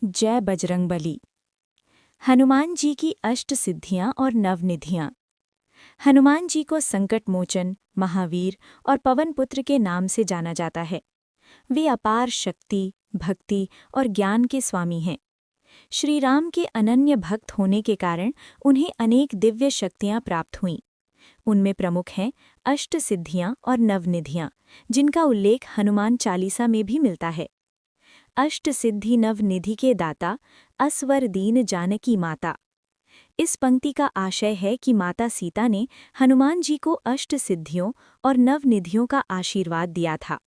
जय बजरंगबली। हनुमान जी की अष्ट सिद्धियां और नवनिधियां। हनुमान जी को संकट मोचन, महावीर और पवन पुत्र के नाम से जाना जाता है। वे अपार शक्ति, भक्ति और ज्ञान के स्वामी हैं। श्री राम के अनन्य भक्त होने के कारण उन्हें अनेक दिव्य शक्तियां प्राप्त हुईं। उनमें प्रमुख हैं अष्ट सिद्धियां और नवनिधियां, जिनका उल्लेख हनुमान चालीसा में भी मिलता है। अष्ट सिद्धि नवनिधि के दाता, असवर दीन जानकी माता। इस पंक्ति का आशय है कि माता सीता ने हनुमान जी को अष्ट सिद्धियों और नवनिधियों का आशीर्वाद दिया था।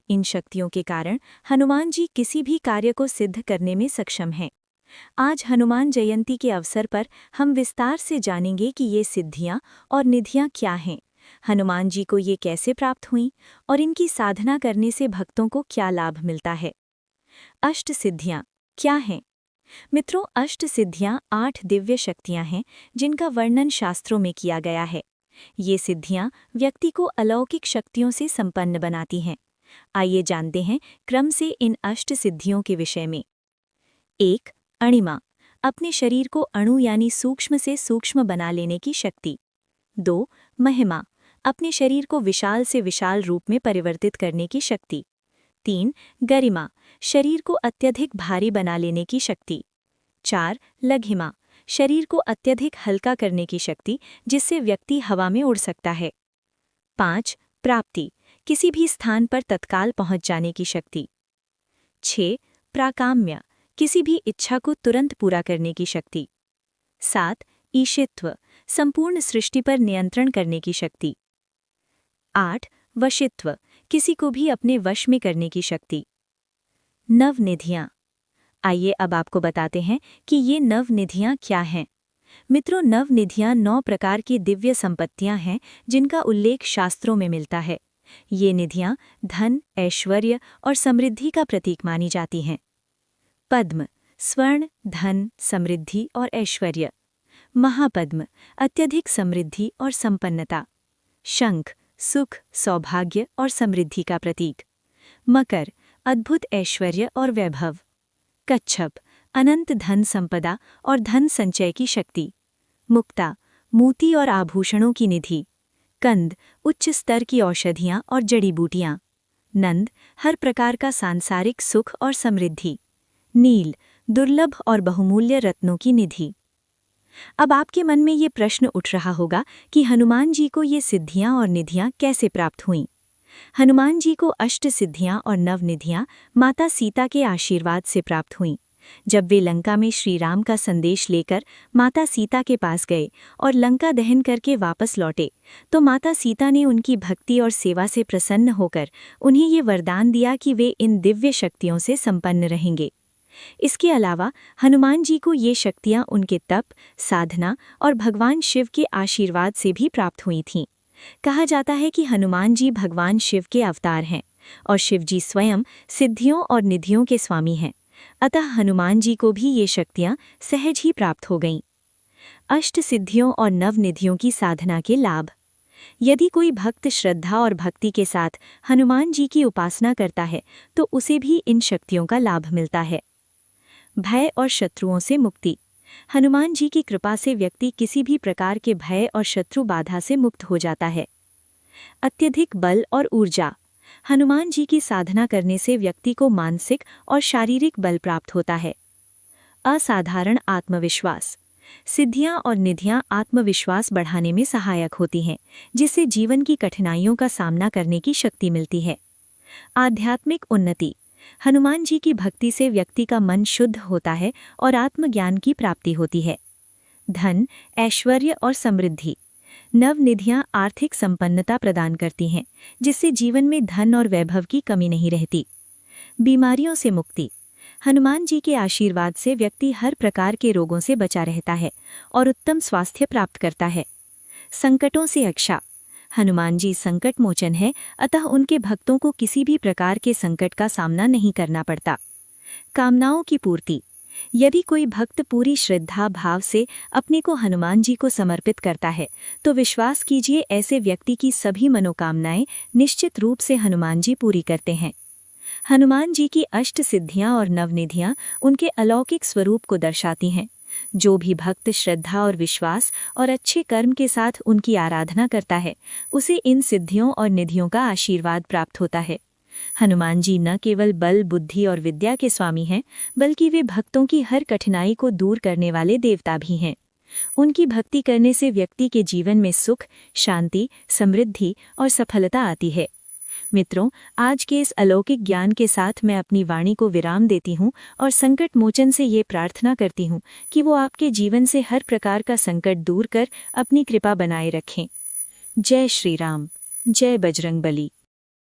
इन शक्तियों के कारण हनुमान जी किसी भी कार्य को सिद्ध करने में सक्षम हैं। आज हनुमान जयंती के अवसर पर हम विस्तार से जानेंगे कि ये सिद्धियां और निधियां क्या हैं, हनुमान जी को ये कैसे प्राप्त हुईं और इनकी साधना करने से भक्तों को क्या लाभ मिलता है। अष्ट सिद्धियां क्या हैं? मित्रों, अष्ट सिद्धियां 8 दिव्य शक्तियां हैं जिनका वर्णन शास्त्रों में किया गया है। ये सिद्धियां व्यक्ति को अलौकिक शक्तियों से संपन्न बनाती हैं। आइए जानते हैं क्रम से इन अष्ट सिद्धियों के विषय में। 1. अणिमा, अपने शरीर को अणु यानी सूक्ष्म से सूक्ष्म बना लेने की शक्ति। 2. महिमा, अपने शरीर को विशाल से विशाल रूप में परिवर्तित करने की शक्ति। 3. गरिमा, शरीर को अत्यधिक भारी बना लेने की शक्ति। 4. लघिमा, शरीर को अत्यधिक हल्का करने की शक्ति, जिससे व्यक्ति हवा में उड़ सकता है। 5. प्राप्ति, किसी भी स्थान पर तत्काल पहुंच जाने की शक्ति। 6. प्राकाम्य, किसी भी इच्छा को तुरंत पूरा करने की शक्ति। 7. ईशित्व, संपूर्ण सृष्टि पर नियंत्रण करने की शक्ति। 8. वशित्व, किसी को भी अपने वश में करने की शक्ति। नवनिधियां, आइए अब आपको बताते हैं कि ये नवनिधियां क्या हैं। मित्रों, नवनिधियां 9 प्रकार की दिव्य संपत्तियां हैं जिनका उल्लेख शास्त्रों में मिलता है। ये निधियां धन, ऐश्वर्य और समृद्धि का प्रतीक मानी जाती हैं। पद्म, स्वर्ण, धन, समृद्धि और ऐश्वर्य। महापद्म, अत्यधिक समृद्धि और संपन्नता। शंख, सुख, सौभाग्य और समृद्धि का प्रतीक। मकर, अद्भुत ऐश्वर्य और वैभव। कच्छप, अनंत धन संपदा और धन संचय की शक्ति। मुक्ता, मोती और आभूषणों की निधि। कंद, उच्च स्तर की औषधियां और जड़ी बूटियां। नंद, हर प्रकार का सांसारिक सुख और समृद्धि। नील, दुर्लभ और बहुमूल्य रत्नों की निधि। अब आपके मन में ये प्रश्न उठ रहा होगा कि हनुमान जी को ये सिद्धियां और निधियां कैसे प्राप्त हुईं। हनुमान जी को अष्ट सिद्धियां और नवनिधियां माता सीता के आशीर्वाद से प्राप्त हुईं। जब वे लंका में श्री राम का संदेश लेकर माता सीता के पास गए और लंका दहन करके वापस लौटे, तो माता सीता ने उनकी भक्ति और सेवा से प्रसन्न होकर उन्हें ये वरदान दिया कि वे इन दिव्य शक्तियों से संपन्न रहेंगे। इसके अलावा हनुमान जी को ये शक्तियां उनके तप, साधना और भगवान शिव के आशीर्वाद से भी प्राप्त हुई थीं। कहा जाता है कि हनुमान जी भगवान शिव के अवतार हैं और शिव जी स्वयं सिद्धियों और निधियों के स्वामी हैं। अतः हनुमान जी को भी ये शक्तियां सहज ही प्राप्त हो गईं। अष्ट सिद्धियों और नवनिधियों की साधना के लाभ। यदि कोई भक्त श्रद्धा और भक्ति के साथ हनुमान जी की उपासना करता है तो उसे भी इन शक्तियों का लाभ मिलता है। भय और शत्रुओं से मुक्ति। हनुमान जी की कृपा से व्यक्ति किसी भी प्रकार के भय और शत्रु बाधा से मुक्त हो जाता है। अत्यधिक बल और ऊर्जा। हनुमान जी की साधना करने से व्यक्ति को मानसिक और शारीरिक बल प्राप्त होता है। असाधारण आत्मविश्वास। सिद्धियां और निधियां आत्मविश्वास बढ़ाने में सहायक होती हैं, जिससे जीवन की कठिनाइयों का सामना करने की शक्ति मिलती है। आध्यात्मिक उन्नति। हनुमान जी की भक्ति से व्यक्ति का मन शुद्ध होता है और आत्मज्ञान की प्राप्ति होती है। धन, ऐश्वर्य और समृद्धि। नवनिधियां आर्थिक संपन्नता प्रदान करती हैं, जिससे जीवन में धन और वैभव की कमी नहीं रहती। बीमारियों से मुक्ति। हनुमान जी के आशीर्वाद से व्यक्ति हर प्रकार के रोगों से बचा रहता है और उत्तम स्वास्थ्य प्राप्त करता है। संकटों से रक्षा। हनुमान जी संकट मोचन है, अतः उनके भक्तों को किसी भी प्रकार के संकट का सामना नहीं करना पड़ता। कामनाओं की पूर्ति। यदि कोई भक्त पूरी श्रद्धा भाव से अपने को हनुमान जी को समर्पित करता है तो विश्वास कीजिए ऐसे व्यक्ति की सभी मनोकामनाएं निश्चित रूप से हनुमान जी पूरी करते हैं। हनुमान जी की अष्ट सिद्धियां और नवनिधियां उनके अलौकिक स्वरूप को दर्शाती हैं। जो भी भक्त श्रद्धा और विश्वास और अच्छे कर्म के साथ उनकी आराधना करता है, उसे इन सिद्धियों और निधियों का आशीर्वाद प्राप्त होता है। हनुमान जी न केवल बल, बुद्धि और विद्या के स्वामी हैं, बल्कि वे भक्तों की हर कठिनाई को दूर करने वाले देवता भी हैं। उनकी भक्ति करने से व्यक्ति के जीवन में सुख, शांति, समृद्धि और सफलता आती है। मित्रों, आज के इस अलौकिक ज्ञान के साथ मैं अपनी वाणी को विराम देती हूँ और संकट मोचन से ये प्रार्थना करती हूँ कि वो आपके जीवन से हर प्रकार का संकट दूर कर अपनी कृपा बनाए रखें। जय श्री राम, जय बजरंगबली।